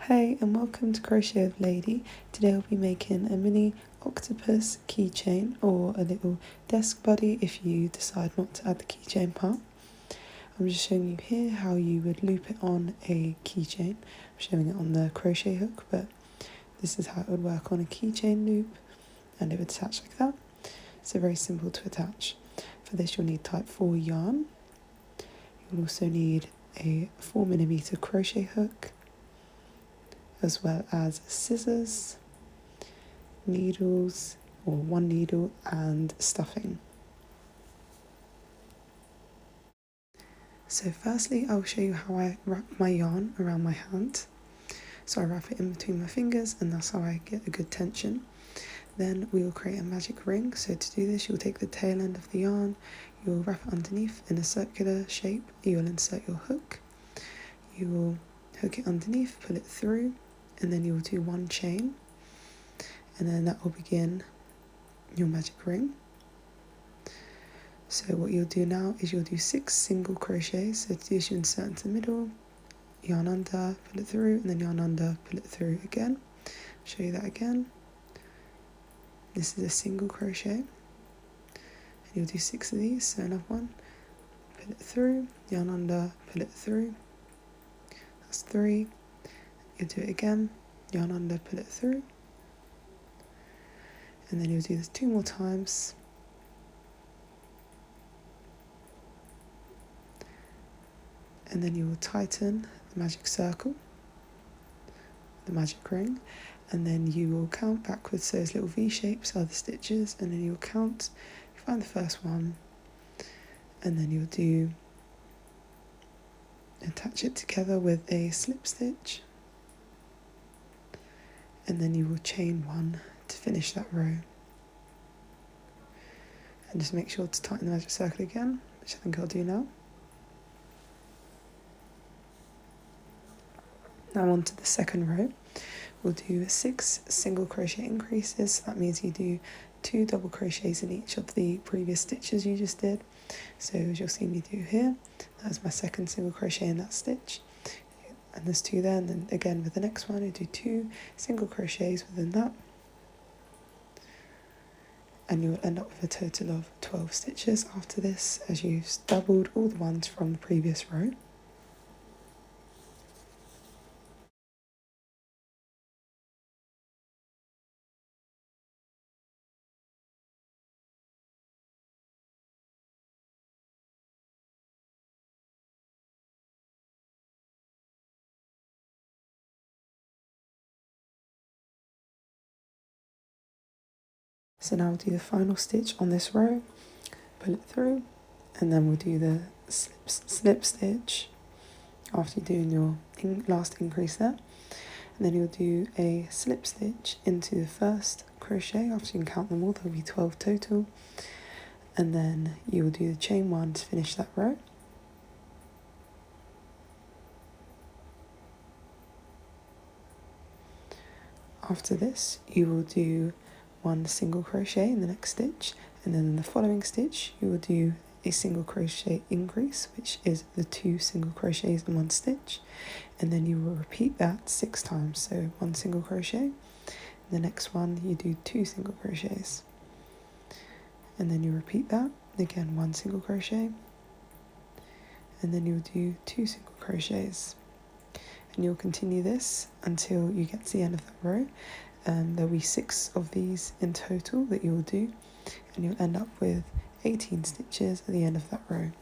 Hey and welcome to Crochet with Lady. Today I'll be making a mini octopus keychain, or a little desk buddy if you decide not to add the keychain part. I'm just showing you here how you would loop it on a keychain. I'm showing it on the crochet hook, but this is how it would work on a keychain loop, and it would attach like that. So very simple to attach. For this you'll need type 4 yarn. You'll also need a 4mm crochet hook, as well as scissors, needles, or one needle, and stuffing. So firstly I'll show you how I wrap my yarn around my hand. So I wrap it in between my fingers, and that's how I get a good tension. Then we will create a magic ring. So to do this, you'll take the tail end of the yarn, you'll wrap it underneath in a circular shape, you'll insert your hook, you will hook it underneath, pull it through, and then you'll do one chain, and then that will begin your magic ring. So what you'll do now is you'll do 6 single crochets. So to do this, you insert into the middle, yarn under, pull it through, and then yarn under, pull it through again. I'll show you that again. This is a single crochet, and you'll do 6 of these. So another one, pull it through, yarn under, pull it through. That's 3. You'll do it again, yarn under, pull it through, and then you'll do this 2 more times, and then you will tighten the magic circle, the magic ring, and then you will count backwards. So those little V shapes are the stitches, and then you'll count, you find the first one, and then you'll do, attach it together with a slip stitch, and then you will chain 1 to finish that row. And just make sure to tighten the magic circle again, which I think I'll do now. Now on to the second row. We'll do 6 single crochet increases. So that means you do 2 double crochets in each of the previous stitches you just did. So as you'll see me do here, that's my second single crochet in that stitch. And there's 2 there, and then again with the next one, you do 2 single crochets within that. And you'll end up with a total of 12 stitches after this, as you've doubled all the ones from the previous row. So now we'll do the final stitch on this row, pull it through, and then we'll do the slip stitch after you're doing your last increase there. And then you'll do a slip stitch into the first crochet. After you can count them all, there'll be 12 total. And then you will do the chain 1 to finish that row. After this, you will do 1 single crochet in the next stitch, and then in the following stitch you will do a single crochet increase, which is the 2 single crochets in 1 stitch, and then you will repeat that 6 times. So 1 single crochet, in the next one you do 2 single crochets, and then you repeat that again, 1 single crochet, and then you'll do 2 single crochets, and you'll continue this until you get to the end of that row. There'll be 6 of these in total that you'll do, and you'll end up with 18 stitches at the end of that row.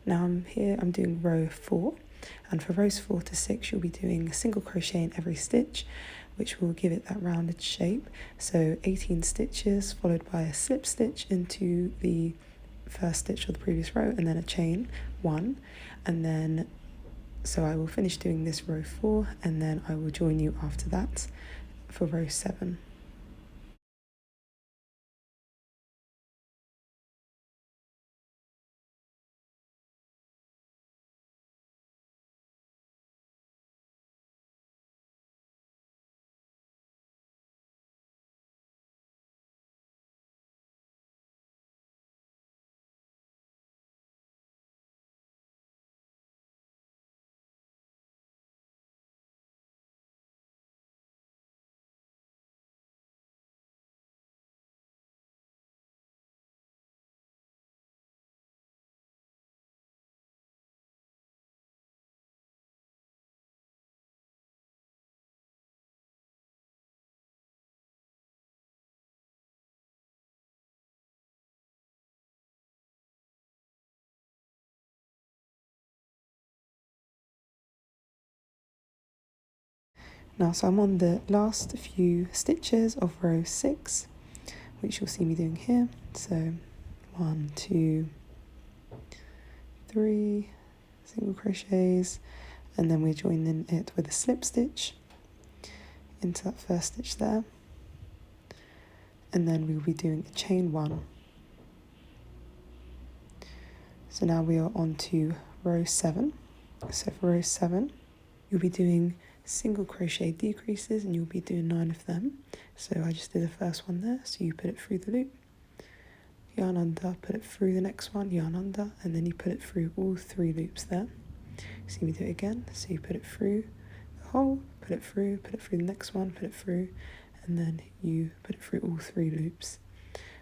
Now I'm doing row 4, and for rows 4 to 6 you'll be doing a single crochet in every stitch, which will give it that rounded shape. So 18 stitches followed by a slip stitch into the first stitch of the previous row and then a chain 1, and then so I will finish doing this row 4 and then I will join you after that for row 7. Now, so I'm on the last few stitches of row 6, which you'll see me doing here. So 1, 2, 3 single crochets, and then we're joining it with a slip stitch into that first stitch there, and then we'll be doing a chain 1. So now we are on to row 7. So for row 7, you'll be doing single crochet decreases and you'll be doing 9 of them. So I just did the first one there, so you put it through the loop, yarn under, put it through the next one, yarn under, and then you put it through all 3 loops there. See me do it again. So you put it through the hole, put it through the next one, put it through, and then you put it through all 3 loops.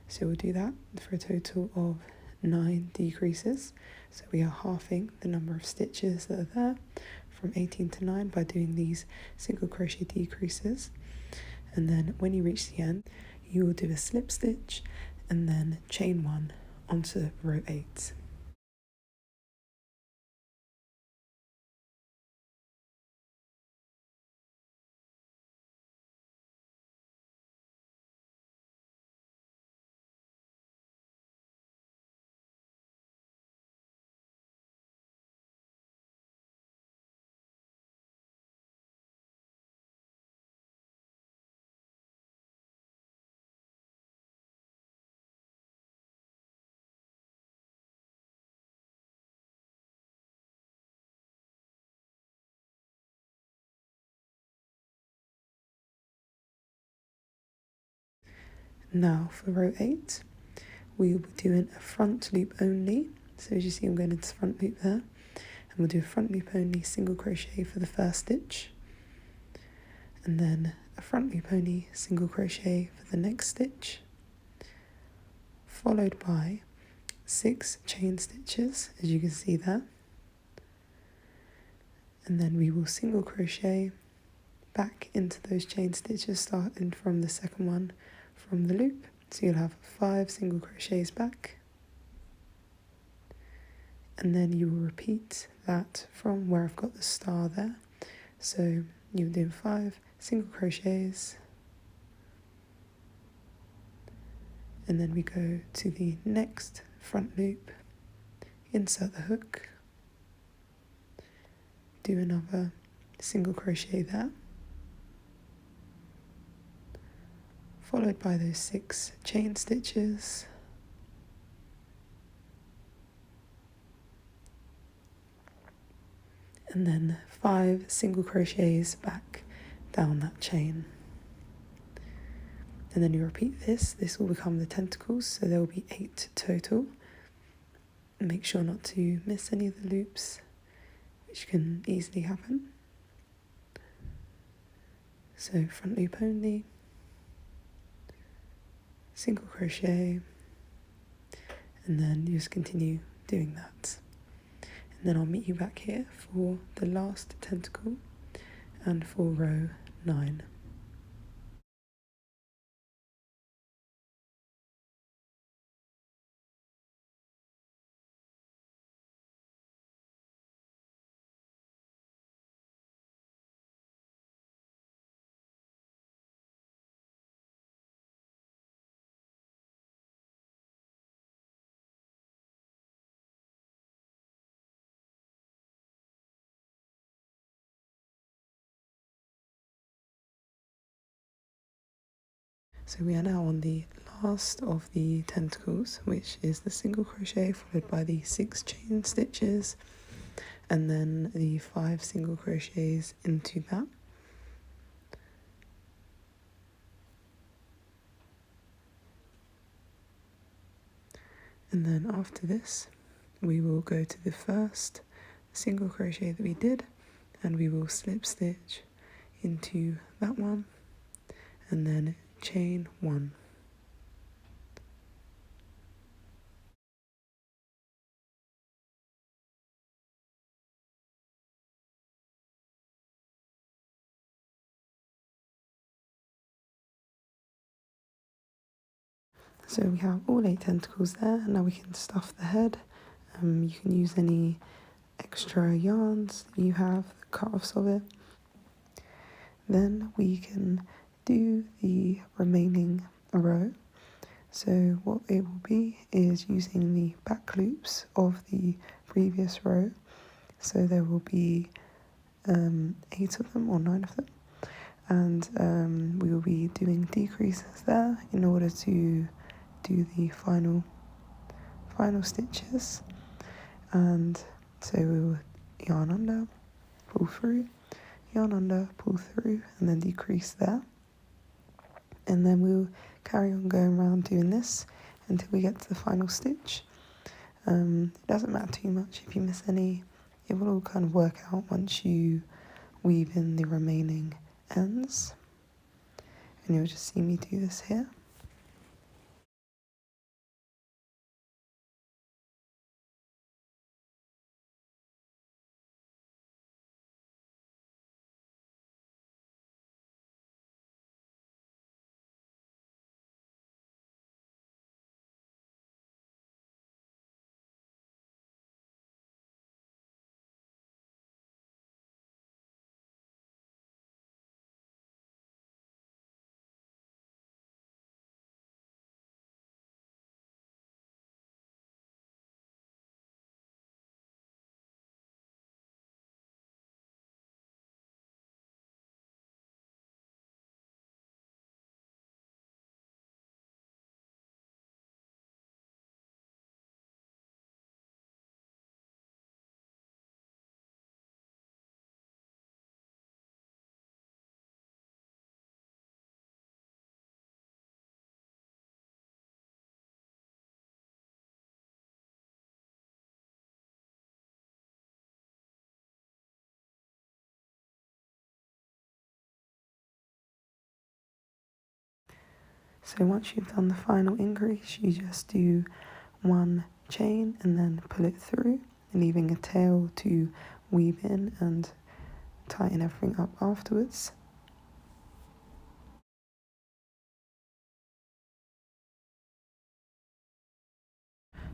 So we'll do that for a total of 9 decreases. So we are halving the number of stitches that are there from 18 to 9 by doing these single crochet decreases. And then when you reach the end, you will do a slip stitch and then chain 1 onto row 8. Now for row 8, we will be doing a front loop only. So as you see, I'm going into the front loop there, and we'll do a front loop only single crochet for the first stitch, and then a front loop only single crochet for the next stitch, followed by 6 chain stitches, as you can see there, and then we will single crochet back into those chain stitches starting from the second one from the loop. So you'll have 5 single crochets back, and then you will repeat that from where I've got the star there. So you'll do 5 single crochets, and then we go to the next front loop, insert the hook, do another single crochet there, followed by those 6 chain stitches, and then 5 single crochets back down that chain. And then you repeat this will become the tentacles, so there will be 8 total. Make sure not to miss any of the loops, which can easily happen. So front loop only, single crochet, and then you just continue doing that. And then I'll meet you back here for the last tentacle and for row 9. So we are now on the last of the tentacles, which is the single crochet followed by the 6 chain stitches and then the 5 single crochets into that. And then after this, we will go to the first single crochet that we did and we will slip stitch into that one and then chain 1. So we have all 8 tentacles there, and now we can stuff the head. You can use any extra yarns that you have, the cut-offs of it. Then we can do the remaining row. So what it will be is using the back loops of the previous row. So there will be 8 of them or 9 of them. And we will be doing decreases there in order to do the final stitches. And so we will yarn under, pull through, yarn under, pull through, and then decrease there. And then we'll carry on going around doing this until we get to the final stitch. It doesn't matter too much if you miss any. It will all kind of work out once you weave in the remaining ends. And you'll just see me do this here. So once you've done the final increase, you just do 1 chain and then pull it through, leaving a tail to weave in and tighten everything up afterwards.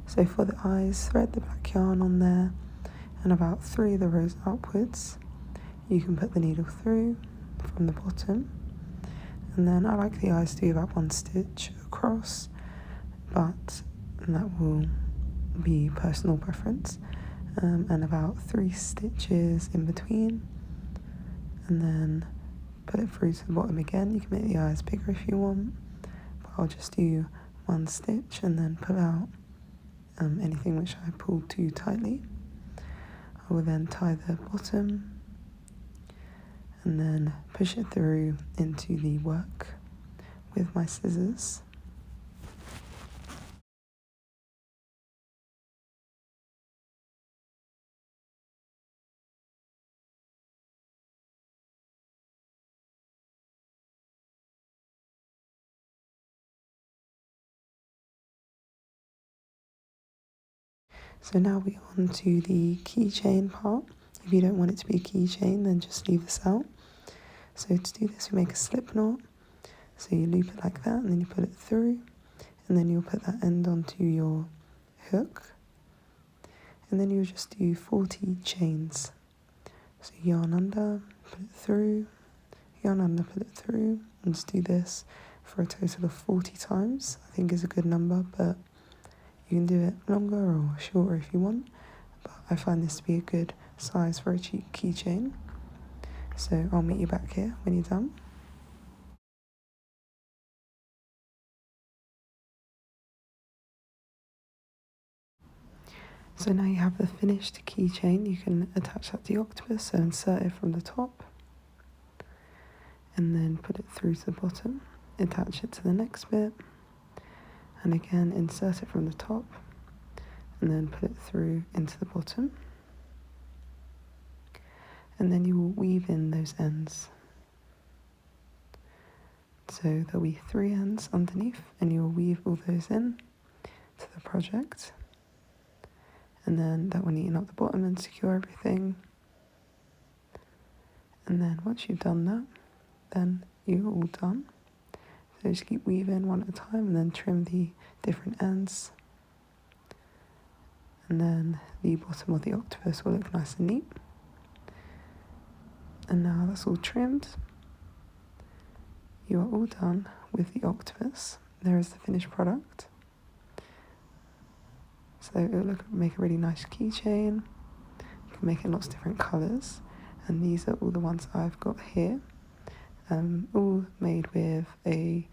So for the eyes, thread the black yarn on there and about 3 of the rows upwards. You can put the needle through from the bottom, and then I like the eyes to do about 1 stitch across, but that will be personal preference, and about 3 stitches in between, and then put it through to the bottom again. You can make the eyes bigger if you want, but I'll just do 1 stitch and then pull out anything which I pulled too tightly. I will then tie the bottom and then push it through into the work with my scissors. So now we're on to the keychain part. If you don't want it to be a keychain, then just leave this out. So to do this, we make a slip knot. So you loop it like that, and then you put it through, and then you'll put that end onto your hook, and then you'll just do 40 chains. So yarn under, put it through, yarn under, put it through, and just do this for a total of 40 times. I think is a good number, but you can do it longer or shorter if you want, but I find this to be a good size for a cheap keychain. So I'll meet you back here when you're done. So now you have the finished keychain. You can attach that to the octopus, so insert it from the top and then put it through to the bottom, attach it to the next bit, and again insert it from the top and then put it through into the bottom, and then you will weave in those ends. So there'll be 3 ends underneath, and you'll weave all those in to the project, and then that will neaten up the bottom and secure everything. And then once you've done that, then you're all done. So just keep weaving one at a time and then trim the different ends. And then the bottom of the octopus will look nice and neat. And now that's all trimmed. You are all done with the octopus. There is the finished product. So it will make a really nice keychain. You can make it in lots of different colours. And these are all the ones I've got here. All made with a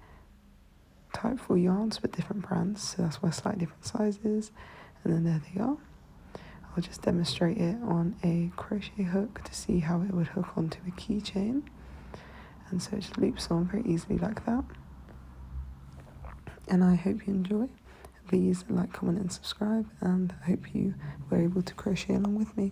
type 4 yarns, but different brands. So that's why slightly different sizes. And then there they are. I'll just demonstrate it on a crochet hook to see how it would hook onto a keychain. And so it just loops on very easily like that. And I hope you enjoy. Please like, comment and subscribe, and I hope you were able to crochet along with me.